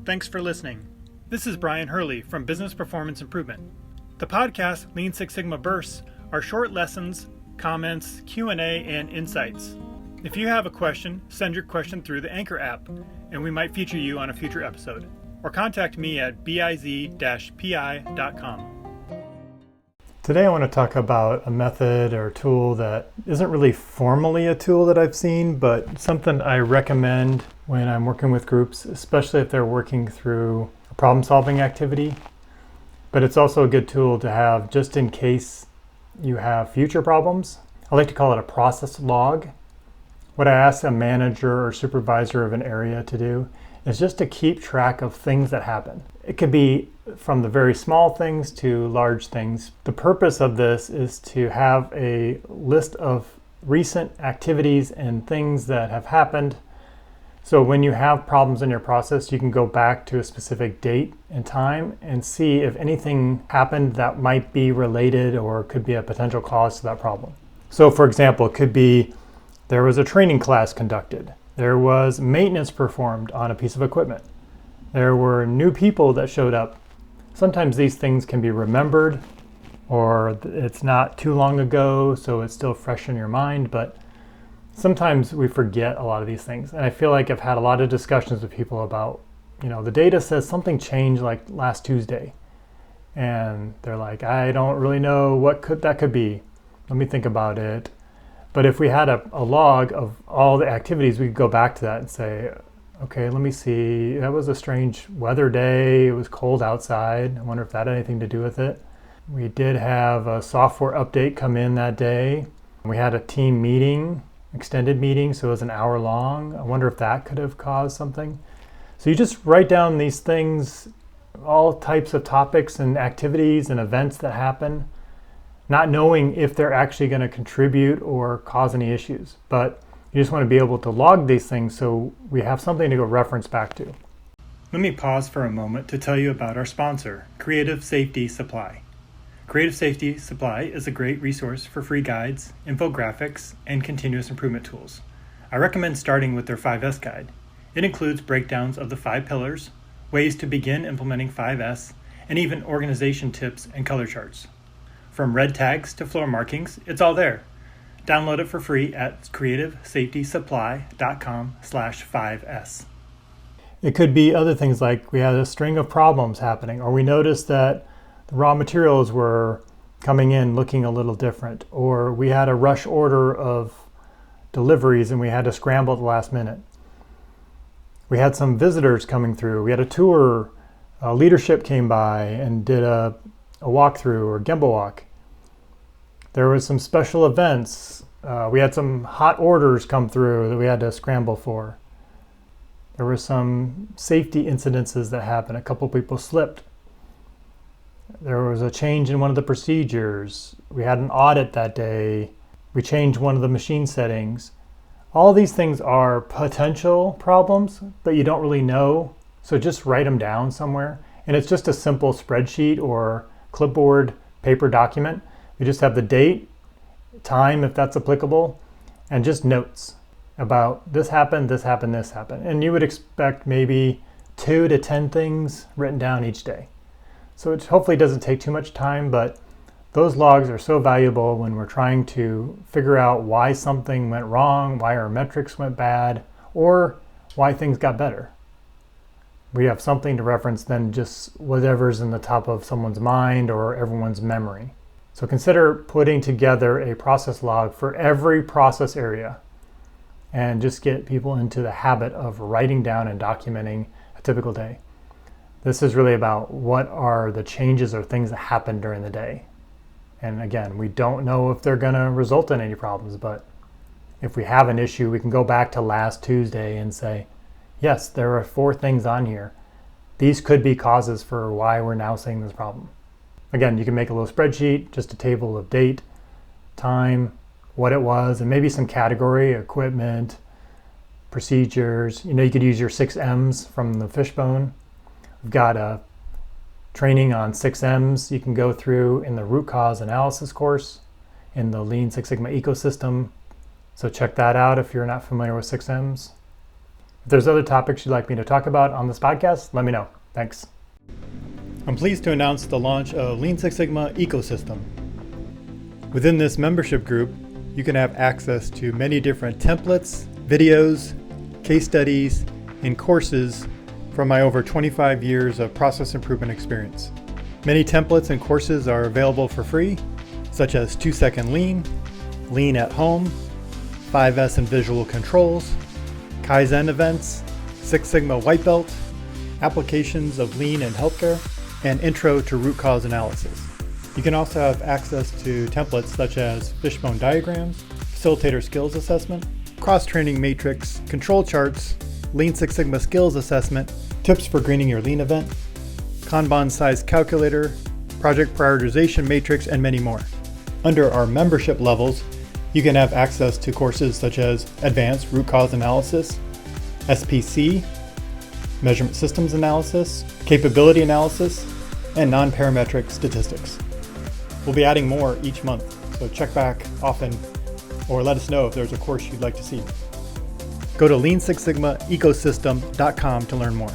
thanks for listening. This is Brian Hurley from Business Performance Improvement. The podcast Lean Six Sigma Bursts are short lessons, comments, Q&A, and insights. If you have a question, send your question through the Anchor app, and we might feature you on a future episode. Or contact me at biz-pi.com. Today I want to talk about a method or tool that isn't really formally a tool that I've seen, but something I recommend when I'm working with groups, especially if they're working through a problem-solving activity. But it's also a good tool to have just in case you have future problems. I like to call it a process log. What I ask a manager or supervisor of an area to do is just to keep track of things that happen. It could be from the very small things to large things. The purpose of this is to have a list of recent activities and things that have happened. So when you have problems in your process, you can go back to a specific date and time and see if anything happened that might be related or could be a potential cause to that problem. So for example, it could be there was a training class conducted. There was maintenance performed on a piece of equipment. There were new people that showed up. Sometimes these things can be remembered, or it's not too long ago, so it's still fresh in your mind, but sometimes we forget a lot of these things. And I feel like I've had a lot of discussions with people about, the data says something changed like last Tuesday. And they're like, I don't really know what that could be. Let me think about it. But if we had a log of all the activities, we could go back to that and say, okay, let me see. That was a strange weather day. It was cold outside. I wonder if that had anything to do with it. We did have a software update come in that day. We had a team meeting, extended meeting, so it was an hour long. I wonder if that could have caused something. So you just write down these things, all types of topics and activities and events that happen, not knowing if they're actually going to contribute or cause any issues. But you just want to be able to log these things so we have something to go reference back to. Let me pause for a moment to tell you about our sponsor, Creative Safety Supply. Creative Safety Supply is a great resource for free guides, infographics, and continuous improvement tools. I recommend starting with their 5S guide. It includes breakdowns of the 5 pillars, ways to begin implementing 5S, and even organization tips and color charts. From red tags to floor markings, it's all there. Download it for free at creativesafetysupply.com/5S. It could be other things like we had a string of problems happening, or we noticed that the raw materials were coming in looking a little different, or we had a rush order of deliveries and we had to scramble at the last minute. We had some visitors coming through. We had a tour. Leadership came by and did a walkthrough or gimbal walk. There was some special events. We had some hot orders come through that we had to scramble for. There were some safety incidences that happened. A couple people slipped. There was a change in one of the procedures. We had an audit that day. We changed one of the machine settings. All these things are potential problems, but you don't really know. So just write them down somewhere. And it's just a simple spreadsheet or clipboard paper document. You just have the date, time if that's applicable, and just notes about this happened, this happened, this happened. And you would expect maybe 2 to 10 things written down each day. So it hopefully doesn't take too much time, but those logs are so valuable when we're trying to figure out why something went wrong, why our metrics went bad, or why things got better. We have something to reference than just whatever's in the top of someone's mind or everyone's memory. So consider putting together a process log for every process area and just get people into the habit of writing down and documenting a typical day. This is really about what are the changes or things that happen during the day. And again, we don't know if they're going to result in any problems, but if we have an issue, we can go back to last Tuesday and say, yes, there are 4 things on here. These could be causes for why we're now seeing this problem. Again, you can make a little spreadsheet, just a table of date, time, what it was, and maybe some category, equipment, procedures. You could use your 6 M's from the fishbone. We've got a training on 6 M's you can go through in the root cause analysis course in the Lean Six Sigma ecosystem. So check that out if you're not familiar with 6 M's. If there's other topics you'd like me to talk about on this podcast, let me know. Thanks. I'm pleased to announce the launch of Lean Six Sigma Ecosystem. Within this membership group, you can have access to many different templates, videos, case studies, and courses from my over 25 years of process improvement experience. Many templates and courses are available for free, such as 2-Second Lean, Lean at Home, 5S and Visual Controls, Kaizen events, Six Sigma White Belt, applications of Lean in healthcare, and Intro to Root Cause Analysis. You can also have access to templates such as fishbone diagrams, facilitator skills assessment, cross-training matrix, control charts, Lean Six Sigma skills assessment, tips for greening your Lean event, Kanban size calculator, project prioritization matrix, and many more. Under our membership levels, you can have access to courses such as Advanced Root Cause Analysis, SPC, Measurement Systems Analysis, Capability Analysis, and Non-Parametric Statistics. We'll be adding more each month, so check back often or let us know if there's a course you'd like to see. Go to leansixsigmaecosystem.com to learn more.